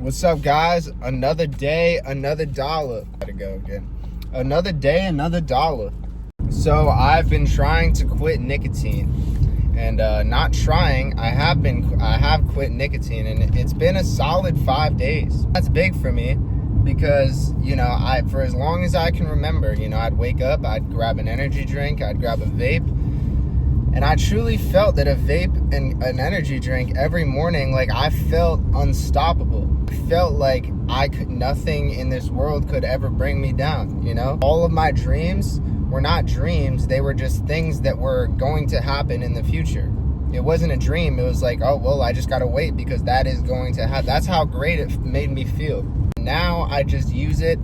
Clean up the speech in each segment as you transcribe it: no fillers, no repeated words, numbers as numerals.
What's up, guys? Another day, another dollar. Gotta go again. Another day, another dollar. So I've been trying to quit nicotine, and not trying. I have quit nicotine, and it's been a solid 5 days. That's big for me because for as long as I can remember, I'd wake up, I'd grab an energy drink, I'd grab a vape. And I truly felt that a vape and an energy drink every morning, like I felt unstoppable. I felt like nothing in this world could ever bring me down, All of my dreams were not dreams. They were just things that were going to happen in the future. It wasn't a dream. It was like, oh, well, I just got to wait because that is going to happen. That's how great it made me feel. Now I just use it,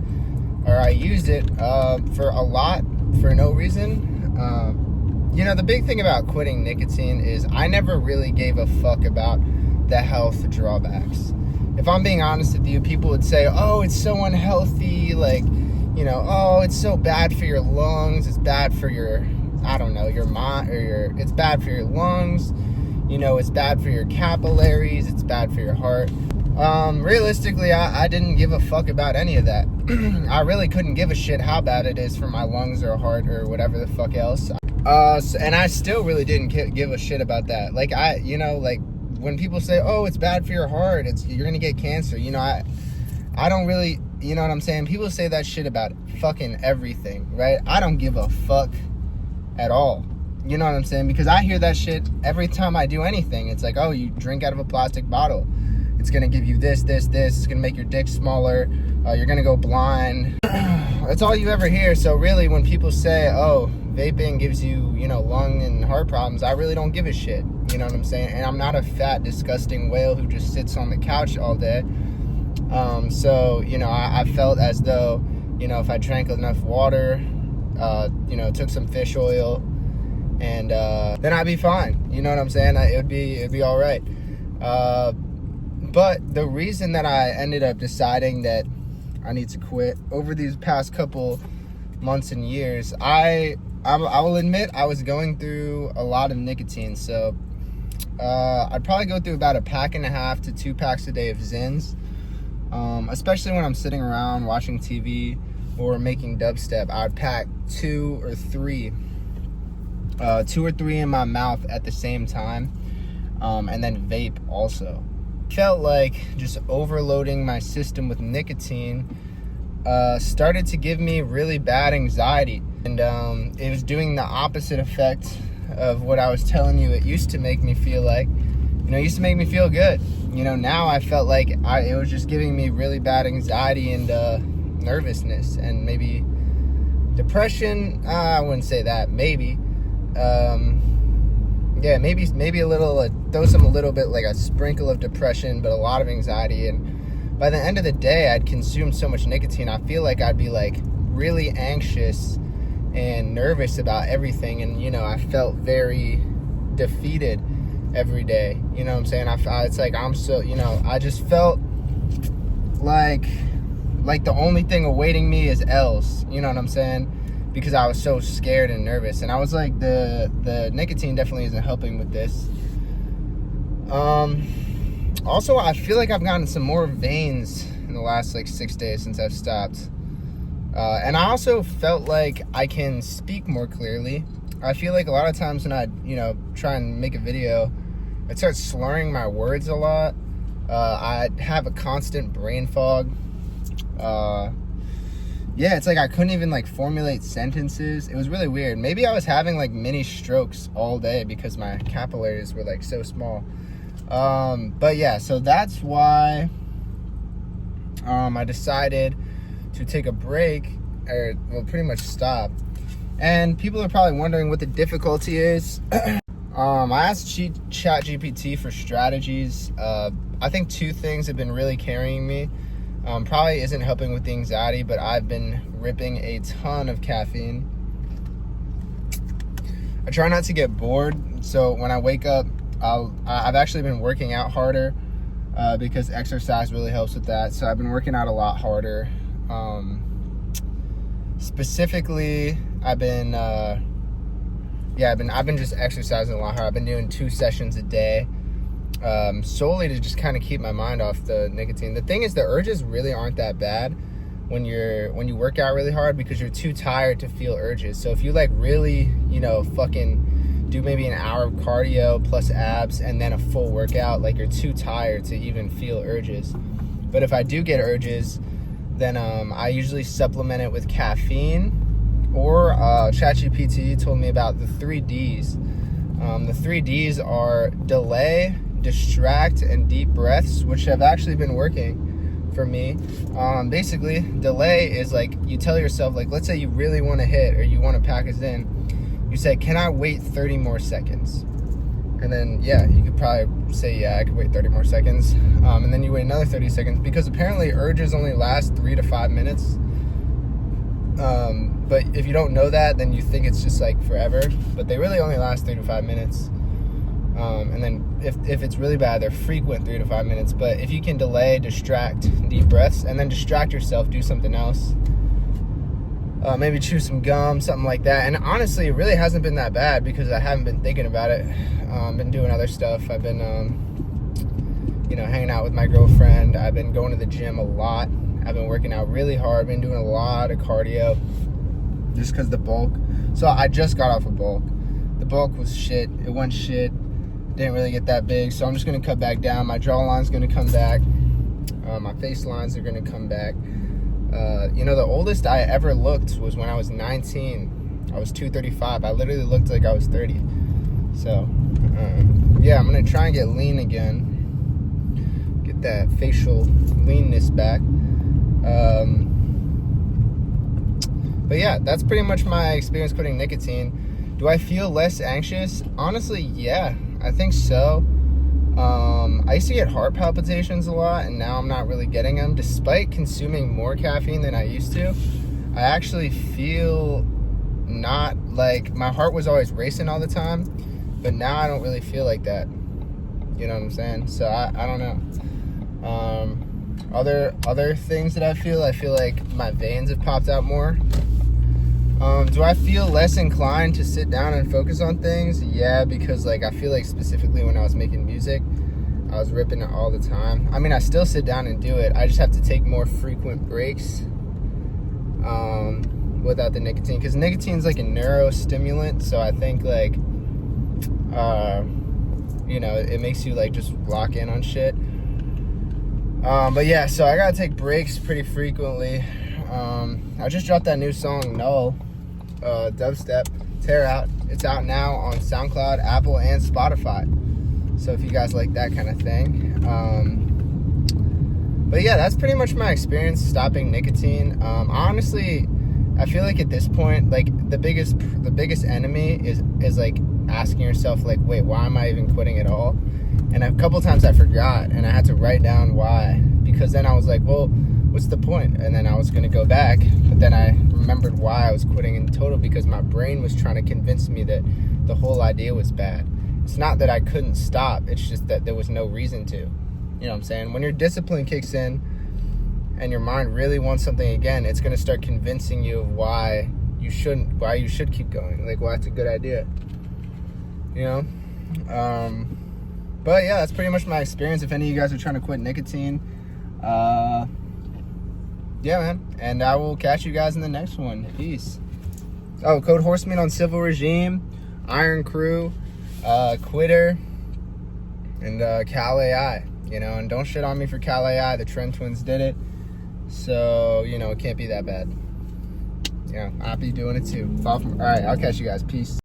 or I used it for no reason. The big thing about quitting nicotine is I never really gave a fuck about the health drawbacks. If I'm being honest with you, people would say, oh, it's so unhealthy, oh, it's so bad for your lungs, it's bad for your mind, it's bad for your lungs, it's bad for your capillaries, it's bad for your heart. Realistically, I didn't give a fuck about any of that. I really couldn't give a shit how bad it is for my lungs or heart or whatever the fuck else. And I still really didn't give a shit about that. When people say, oh, it's bad for your heart, you're gonna get cancer, I don't really, you know what I'm saying? People say that shit about fucking everything, right? I don't give a fuck at all. You know what I'm saying? Because I hear that shit every time I do anything. It's like, oh, you drink out of a plastic bottle. It's gonna give you this. It's gonna make your dick smaller. You're gonna go blind. That's all you ever hear. So really, when people say, oh, vaping gives you, lung and heart problems, I really don't give a shit. You know what I'm saying? And I'm not a fat, disgusting whale who just sits on the couch all day. I felt as though, if I drank enough water, took some fish oil, and then I'd be fine. You know what I'm saying? It'd be all right. But the reason that I ended up deciding that I need to quit over these past couple months and years, I will admit I was going through a lot of nicotine. So I'd probably go through about 1.5 to 2 packs a day of Zins, especially when I'm sitting around watching TV or making dubstep. I'd pack 2 or 3 in my mouth at the same time, and then vape also. Felt like just overloading my system with nicotine started to give me really bad anxiety, and it was doing the opposite effect of what I was telling you it used to make me feel like. It used to make me feel good. Now I felt like it was just giving me really bad anxiety and nervousness and maybe depression. I wouldn't say that. Maybe maybe a little, throw a little bit, like a sprinkle of depression, but a lot of anxiety. And by the end of the day, I'd consumed so much nicotine, I feel like I'd be like really anxious and nervous about everything. And, I felt very defeated every day. You know what I'm saying? It's like, I'm so, I just felt like the only thing awaiting me is L's. You know what I'm saying? Because I was so scared and nervous. And I was like, the nicotine definitely isn't helping with this. Also, I feel like I've gotten some more veins in the last 6 days since I've stopped. And I also felt like I can speak more clearly. I feel like a lot of times when I, try and make a video, I'd start slurring my words a lot. I'd have a constant brain fog. It's like I couldn't even formulate sentences. It was really weird. Maybe I was having mini strokes all day because my capillaries were so small. But yeah, so that's why I decided to take a break, or pretty much stop. And people are probably wondering what the difficulty is. I asked ChatGPT for strategies. I think 2 things have been really carrying me. Probably isn't helping with the anxiety, but I've been ripping a ton of caffeine. I try not to get bored, so when I wake up, I've actually been working out harder because exercise really helps with that. So I've been working out a lot harder. Specifically, I've been just exercising a lot harder. I've been doing 2 sessions a day. solely to just kind of keep my mind off the nicotine. The thing is, the urges really aren't that bad when you work out really hard, because you're too tired to feel urges. So if you like really, you know, fucking do maybe an hour of cardio plus abs and then a full workout, like you're too tired to even feel urges. But if I do get urges, then I usually supplement it with caffeine, or ChatGPT told me about the 3Ds. The 3Ds are delay, distract, and deep breaths, which have actually been working for me. Basically, delay is like you tell yourself, like, let's say you really want to hit or you want to pack us in. You say, can I wait 30 more seconds? And then, yeah, you could probably say, yeah, I could wait 30 more seconds. And then you wait another 30 seconds, because apparently urges only last 3 to 5 minutes. But if you don't know that, then you think it's just like forever. But they really only last 3 to 5 minutes. And then if it's really bad, they're frequent 3 to 5 minutes. But if you can delay, distract, deep breaths, and then distract yourself, do something else. Maybe chew some gum, something like that. And honestly, it really hasn't been that bad, because I haven't been thinking about it. Been doing other stuff. I've been, you know, hanging out with my girlfriend. I've been going to the gym a lot. I've been working out really hard. Been doing a lot of cardio, just because the bulk. So I just got off a bulk. The bulk was shit. It went shit. Didn't really get that big. So I'm just going to cut back down. My jawline's going to come back. My face lines are going to come back. You know, the oldest I ever looked was when I was 19. I was 235. I literally looked like I was 30. So, yeah, I'm going to try and get lean again. Get that facial leanness back. But yeah, that's pretty much my experience quitting nicotine. Do I feel less anxious? Honestly, yeah, I think so. I used to get heart palpitations a lot, and now I'm not really getting them. Despite consuming more caffeine than I used to, I actually feel not like, my heart was always racing all the time, but now I don't really feel like that. You know what I'm saying? So I don't know. Other things that I feel like my veins have popped out more. Do I feel less inclined to sit down and focus on things? Yeah, because like I feel like specifically when I was making music, I was ripping it all the time. I mean, I still sit down and do it. I just have to take more frequent breaks without the nicotine, because nicotine's like a neurostimulant. So I think like, you know, it makes you like just lock in on shit. But yeah, so I gotta take breaks pretty frequently. I just dropped that new song, Null, dubstep, Tear Out. It's out now on SoundCloud, Apple, and Spotify. So if you guys like that kind of thing. But yeah, that's pretty much my experience stopping nicotine. Honestly, I feel like at this point, like the biggest enemy is like asking yourself, like, wait, why am I even quitting at all? And a couple times I forgot, and I had to write down why, because then I was like, well, what's the point? And then I was going to go back, but then I remembered why I was quitting in total, because my brain was trying to convince me that the whole idea was bad. It's not that I couldn't stop, it's just that there was no reason to. You know what I'm saying? When your discipline kicks in and your mind really wants something again, it's going to start convincing you of why you should keep going. Like, well, that's a good idea. You know? But yeah, that's pretty much my experience. If any of you guys are trying to quit nicotine, yeah, man. And I will catch you guys in the next one. Peace. Oh, code Horsemeet on Civil Regime, Iron Crue, Quitter, and Cal AI. You know, and don't shit on me for Cal AI. The Trend Twins did it. So, you know, it can't be that bad. You know, I'll be doing it too. All right, I'll catch you guys. Peace.